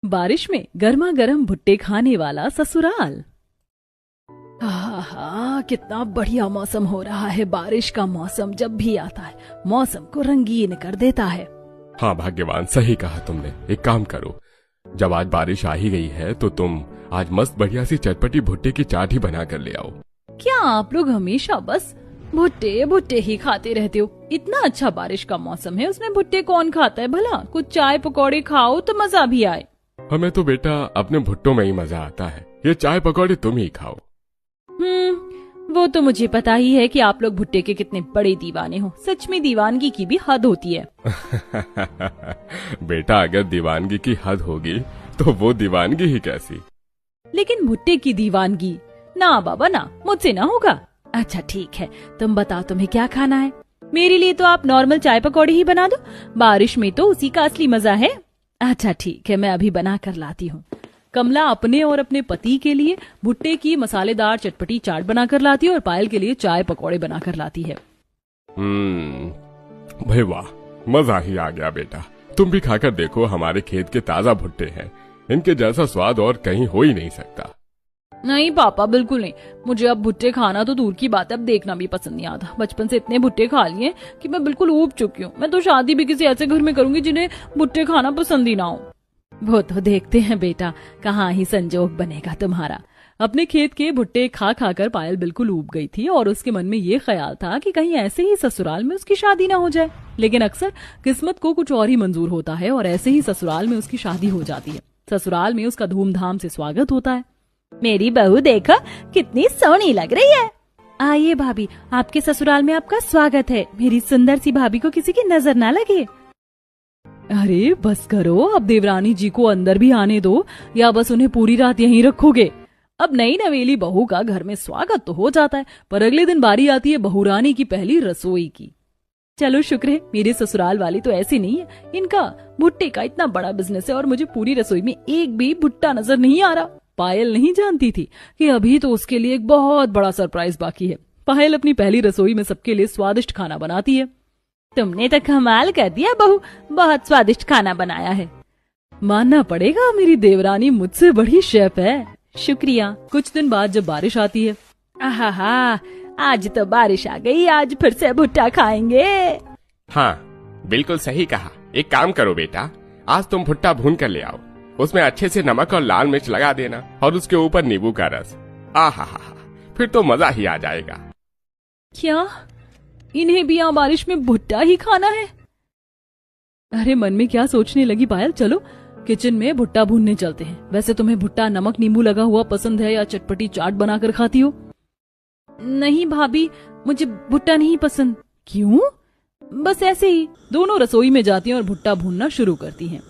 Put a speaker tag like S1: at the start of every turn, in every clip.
S1: बारिश में गर्मा गर्म भुट्टे खाने वाला ससुराल। हाँ, कितना बढ़िया मौसम हो रहा है। बारिश का मौसम जब भी आता है मौसम को रंगीन कर देता है।
S2: हाँ भाग्यवान, सही कहा तुमने। एक काम करो, जब आज बारिश आ ही गई है तो तुम आज मस्त बढ़िया सी चटपटी भुट्टे की चाट ही बना कर ले आओ।
S1: क्या आप लोग हमेशा बस भुट्टे भुट्टे ही खाते रहते हो? इतना अच्छा बारिश का मौसम है, उसमें भुट्टे कौन खाता है भला? कुछ चाय पकौड़े खाओ तो मजा भी आए।
S2: हमें तो बेटा अपने भुट्टों में ही मजा आता है, ये चाय पकौड़े तुम ही खाओ।
S1: वो तो मुझे पता ही है कि आप लोग भुट्टे के कितने बड़े दीवाने हो। सच में दीवानगी की भी हद होती है।
S2: बेटा अगर दीवानगी की हद होगी तो वो दीवानगी ही कैसी।
S1: लेकिन भुट्टे की दीवानगी ना बाबा ना, मुझसे ना होगा। अच्छा ठीक है, तुम बताओ तुम्हें क्या खाना है। मेरे लिए तो आप नॉर्मल चाय पकौड़े ही बना दो, बारिश में तो उसी का असली मजा है। अच्छा ठीक है, मैं अभी बना कर लाती हूँ। कमला अपने और अपने पति के लिए भुट्टे की मसालेदार चटपटी चाट बनाकर लाती है और पायल के लिए चाय पकौड़े बनाकर लाती है।
S2: भाई वाह, मजा ही आ गया बेटा। तुम भी खाकर देखो, हमारे खेत के ताजा भुट्टे हैं, इनके जैसा स्वाद और कहीं हो ही नहीं सकता।
S1: नहीं पापा, बिल्कुल नहीं। मुझे अब भुट्टे खाना तो दूर की बात है, अब देखना भी पसंद नहीं आता। बचपन से इतने भुट्टे खा लिए कि मैं बिल्कुल ऊब चुकी हूँ। मैं तो शादी भी किसी ऐसे घर में करूंगी जिन्हें भुट्टे खाना पसंद ही ना हो। वो तो देखते हैं बेटा, कहाँ ही संजोग बनेगा तुम्हारा। अपने खेत के भुट्टे खा खा कर पायल बिल्कुल ऊब गई थी और उसके मन में ये ख्याल था कि कहीं ऐसे ही ससुराल में उसकी शादी ना हो जाए। लेकिन अक्सर किस्मत को कुछ और ही मंजूर होता है और ऐसे ही ससुराल में उसकी शादी हो जाती है। ससुराल में उसका धूमधाम से स्वागत होता है। मेरी बहू देखो कितनी सोहनी लग रही है। आइए भाभी, आपके ससुराल में आपका स्वागत है। मेरी सुंदर सी भाभी को किसी की नजर ना लगे। अरे बस करो, अब देवरानी जी को अंदर भी आने दो या बस उन्हें पूरी रात यहीं रखोगे। अब नई नवेली बहू का घर में स्वागत तो हो जाता है, पर अगले दिन बारी आती है बहू रानी की पहली रसोई की। चलो शुक्र है मेरे ससुराल वाली तो ऐसी नहीं है। इनका भुट्टे का इतना बड़ा बिजनेस है और मुझे पूरी रसोई में एक भी भुट्टा नजर नहीं आ रहा। पायल नहीं जानती थी कि अभी तो उसके लिए एक बहुत बड़ा सरप्राइज बाकी है। पायल अपनी पहली रसोई में सबके लिए स्वादिष्ट खाना बनाती है। तुमने तो कमाल कर दिया बहू, बहुत स्वादिष्ट खाना बनाया है। मानना पड़ेगा, मेरी देवरानी मुझसे बड़ी शेफ है। शुक्रिया। कुछ दिन बाद जब बारिश आती है, आहा, आज तो बारिश आ गई, आज फिर से भुट्टा खाएंगे।
S2: हाँ बिल्कुल सही कहा। एक काम करो बेटा, आज तुम भुट्टा भून कर ले आओ, उसमें अच्छे से नमक और लाल मिर्च लगा देना और उसके ऊपर नींबू का रस। आहा, फिर तो मजा ही आ जाएगा।
S1: क्या इन्हें भी यहाँ बारिश में भुट्टा ही खाना है? अरे मन में क्या सोचने लगी पायल। चलो किचन में भुट्टा भूनने चलते हैं। वैसे तुम्हें भुट्टा नमक नींबू लगा हुआ पसंद है या चटपटी चाट बनाकर खाती हो? नहीं भाभी, मुझे भुट्टा नहीं पसंद। क्यों? बस ऐसे ही। दोनों रसोई में जाती हैं और भुट्टा भूनना शुरू करती हैं।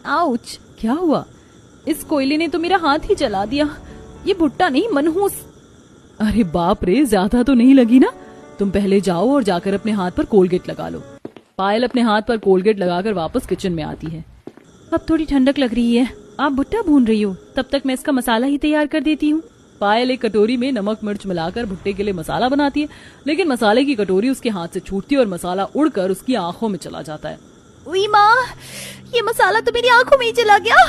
S1: आउच, क्या हुआ? इस कोयले ने तो मेरा हाथ ही जला दिया। ये भुट्टा नहीं, मनहूस। अरे बाप रे, ज्यादा तो नहीं लगी ना? तुम पहले जाओ और जाकर अपने हाथ पर कोलगेट लगा लो। पायल अपने हाथ पर कोलगेट लगाकर वापस किचन में आती है। अब थोड़ी ठंडक लग रही है, आप भुट्टा भून रही हो, तब तक मैं इसका मसाला ही तैयार कर देती हूँ। पायल एक कटोरी में नमक मिर्च मिलाकर भुट्टे के लिए मसाला बनाती है, लेकिन मसाले की कटोरी उसके हाथ से छूटती है और मसाला उड़कर उसकी आंखों में चला जाता है। उई माँ, ये मसाला तो मेरी आंखों में ही चला गया।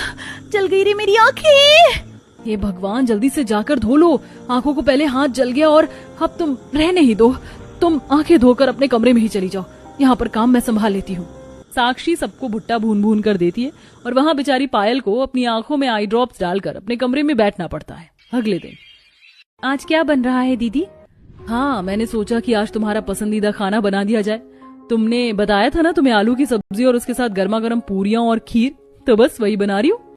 S1: जल गई रे मेरी आंखें। हे भगवान, जल्दी से जाकर धो लो, आंखों को पहले हाथ जल गया और अब तुम रहने ही दो। तुम आंखें धोकर अपने कमरे में ही चली जाओ, यहाँ पर काम मैं संभाल लेती हूँ। साक्षी सबको भुट्टा भून भून कर देती है और वहाँ बेचारी पायल को अपनी आंखों में आई ड्रॉप्स डालकर अपने कमरे में बैठना पड़ता है। अगले दिन, आज क्या बन रहा है दीदी? हाँ, मैंने सोचा कि आज तुम्हारा पसंदीदा खाना बना दिया जाए। तुमने बताया था ना तुम्हें आलू की सब्जी और उसके साथ गर्मा गर्म पूरियां और खीर, तो बस वही बना रही हूँ।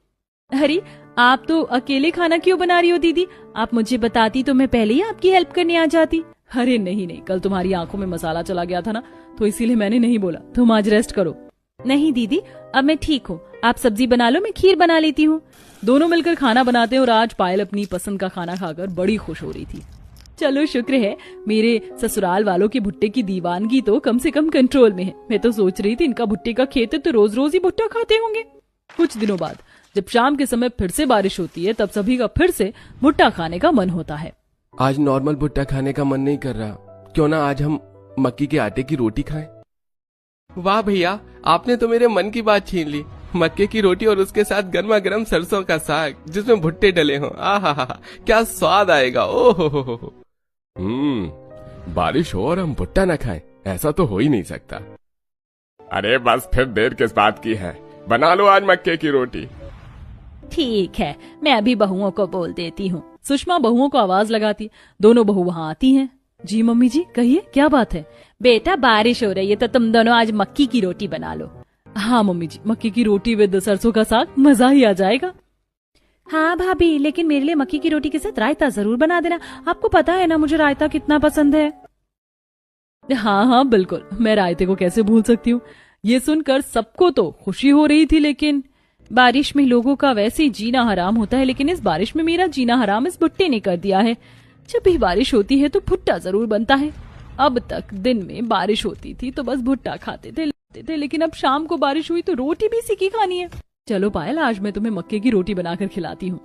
S1: अरे आप तो अकेले खाना क्यों बना रही हो दीदी? आप मुझे बताती तो मैं पहले ही आपकी हेल्प करने आ जाती। अरे नहीं, कल तुम्हारी आंखों में मसाला चला गया था ना, तो इसीलिए मैंने नहीं बोला। तुम आज रेस्ट करो। नहीं दीदी, अब मैं ठीक हूँ, आप सब्जी बना लो, मैं खीर बना लेती हूँ। दोनों मिलकर खाना बनाते हैं और आज पायल अपनी पसंद का खाना खाकर बड़ी खुश हो रही थी। चलो शुक्र है मेरे ससुराल वालों की भुट्टे की दीवानगी तो कम से कम कंट्रोल में है। मैं तो सोच रही थी इनका भुट्टे का खेत है तो रोज रोज ही भुट्टा खाते होंगे। कुछ दिनों बाद जब शाम के समय फिर से बारिश होती है, तब सभी का फिर से भुट्टा खाने का मन होता है।
S3: आज नॉर्मल भुट्टा खाने का मन नहीं कर रहा, क्यों ना आज हम मक्की के आटे की रोटी खाएं। वाह भैया, आपने तो मेरे मन की बात छीन ली।
S2: मक्के की रोटी और उसके साथ गर्मा गर्म सरसों का साग जिसमें भुट्टे डले हों। आहा हा, क्या स्वाद आएगा। ओ हो। बारिश हो और हम भुट्टा न खाएं, ऐसा तो हो ही नहीं सकता। अरे बस फिर देर किस बात की है, बना लो आज मक्के की रोटी।
S1: ठीक है, मैं अभी बहुओं को बोल देती हूँ। सुषमा बहुओं को आवाज लगाती, दोनों बहू वहाँ आती हैं। जी मम्मी जी, कहिए क्या बात है। बेटा बारिश हो रही है तो तुम दोनों आज मक्की की रोटी बना लो। हाँ मम्मी जी, मक्की की रोटी विद सरसों का साग, मजा ही आ जाएगा। हाँ भाभी, लेकिन मेरे लिए मक्की की रोटी के साथ रायता जरूर बना देना, आपको पता है ना मुझे रायता कितना पसंद है। हाँ बिल्कुल, मैं रायते को कैसे भूल सकती हूँ। ये सुनकर सबको तो खुशी हो रही थी, लेकिन बारिश में लोगों का वैसे ही जीना हराम होता है, लेकिन इस बारिश में मेरा जीना हराम इस भुट्टे ने कर दिया है। जब भी बारिश होती है तो भुट्टा जरूर बनता है। अब तक दिन में बारिश होती थी तो बस भुट्टा खाते थे, लेकिन अब शाम को बारिश हुई तो रोटी भी इसी की खानी है। चलो पायल, आज मैं तुम्हें मक्के की रोटी बनाकर खिलाती हूँ।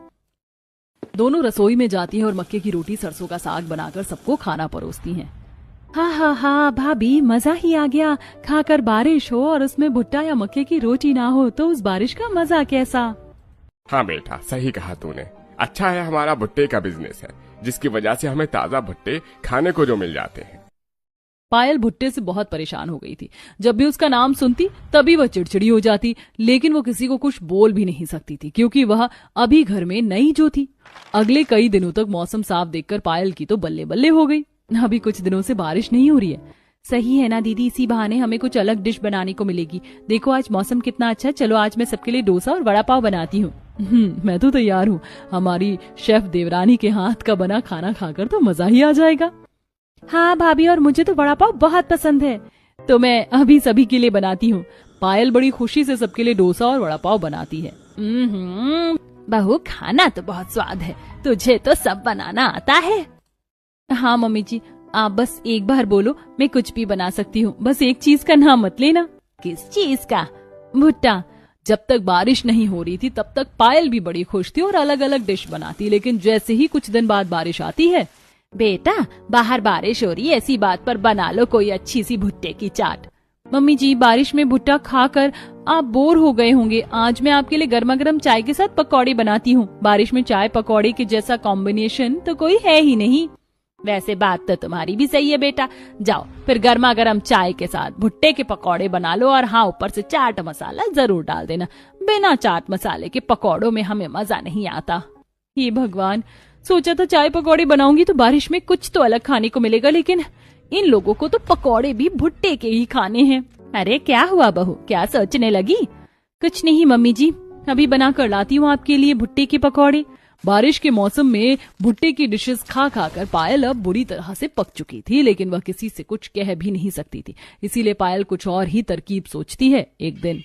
S1: दोनों रसोई में जाती हैं और मक्के की रोटी सरसों का साग बनाकर सबको खाना परोसती हैं। हाँ भाभी, मजा ही आ गया। खाकर बारिश हो और उसमें भुट्टा या मक्के की रोटी ना हो तो उस बारिश का मजा कैसा।
S2: हाँ बेटा, सही कहा तूने। अच्छा है हमारा भुट्टे का बिजनेस है, जिसकी वजह से हमें ताजा भुट्टे खाने को जो मिल जाते हैं।
S1: पायल भुट्टे से बहुत परेशान हो गई थी। जब भी उसका नाम सुनती तभी वह चिड़चिड़ी हो जाती, लेकिन वो किसी को कुछ बोल भी नहीं सकती थी क्योंकि वह अभी घर में नई जो थी। अगले कई दिनों तक मौसम साफ देखकर पायल की तो बल्ले बल्ले हो गई। अभी कुछ दिनों से बारिश नहीं हो रही है। सही है ना दीदी, इसी बहाने हमें कुछ अलग डिश बनाने को मिलेगी। देखो आज मौसम कितना अच्छा है, चलो आज मैं सबके लिए डोसा और वड़ा पाव बनाती हूँ। मैं तो तैयार हूँ। हमारी शेफ देवरानी के हाथ का बना खाना खाकर तो मजा ही आ जाएगा। हाँ भाभी, और मुझे तो वड़ा पाव बहुत पसंद है, तो मैं अभी सभी के लिए बनाती हूँ। पायल बड़ी खुशी से सबके लिए डोसा और वड़ा पाव बनाती है। बहू, खाना तो बहुत स्वाद है, तुझे तो सब बनाना आता है। हाँ मम्मी जी, आप बस एक बार बोलो, मैं कुछ भी बना सकती हूँ, बस एक चीज का नाम मत लेना। किस चीज का? भुट्टा। जब तक बारिश नहीं हो रही थी तब तक पायल भी बड़ी खुश थी और अलग अलग डिश बनाती, लेकिन जैसे ही कुछ दिन बाद बारिश आती है, बेटा बाहर बारिश हो रही है, ऐसी बात पर बना लो कोई अच्छी सी भुट्टे की चाट। मम्मी जी, बारिश में भुट्टा खाकर आप बोर हो गए होंगे, आज मैं आपके लिए गर्मा गर्म चाय के साथ पकौड़े बनाती हूँ। बारिश में चाय पकौड़े के जैसा कॉम्बिनेशन तो कोई है ही नहीं। वैसे बात तो तुम्हारी भी सही है बेटा, जाओ फिर गर्मा गर्म चाय के साथ भुट्टे के पकौड़े बना लो, और हाँ ऊपर से चाट मसाला जरूर डाल देना। बिना चाट मसाले के पकौड़ों में हमें मजा नहीं आता। हे भगवान, सोचा था चाय पकौड़े बनाऊंगी तो बारिश में कुछ तो अलग खाने को मिलेगा, लेकिन इन लोगों को तो पकौड़े भी भुट्टे के ही खाने हैं। अरे क्या हुआ बहू, क्या सोचने लगी? कुछ नहीं मम्मी जी, अभी बना कर लाती हूँ आपके लिए भुट्टे के पकौड़े। बारिश के मौसम में भुट्टे की डिशेस खा कर पायल अब बुरी तरह से पक चुकी थी, लेकिन वह किसी से कुछ कह भी नहीं सकती थी। इसीलिए पायल कुछ और ही तरकीब सोचती है। एक दिन,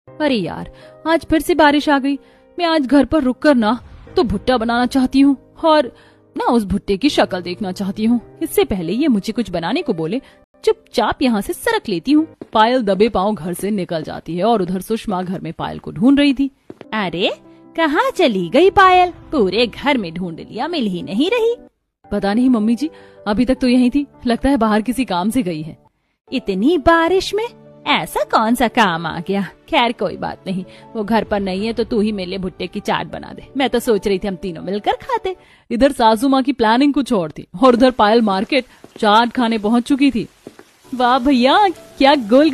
S1: अरे यार, आज फिर से बारिश आ गई। मैं आज घर पर रुककर ना तो भुट्टा बनाना चाहती हूँ और ना उस भुट्टे की शक्ल देखना चाहती हूँ। इससे पहले ये मुझे कुछ बनाने को बोले, चुपचाप यहाँ से सरक लेती हूँ। पायल दबे पांव घर से निकल जाती है और उधर सुषमा घर में पायल को ढूंढ रही थी। अरे कहाँ चली गई पायल? पूरे घर में ढूंढ लिया, मिल ही नहीं रही। पता नहीं मम्मी जी, अभी तक तो यहीं थी, लगता है बाहर किसी काम से गई है। इतनी बारिश में ऐसा कौन सा काम आ गया? खैर कोई बात नहीं, वो घर पर नहीं है तो तू ही मेरे लिए भुट्टे की चाट बना दे। मैं तो सोच रही थी हम तीनों मिलकर खाते। इधर सासू माँ की प्लानिंग कुछ और थी और उधर पायल मार्केट चाट खाने पहुंच चुकी थी। वाह भैया, क्या गोल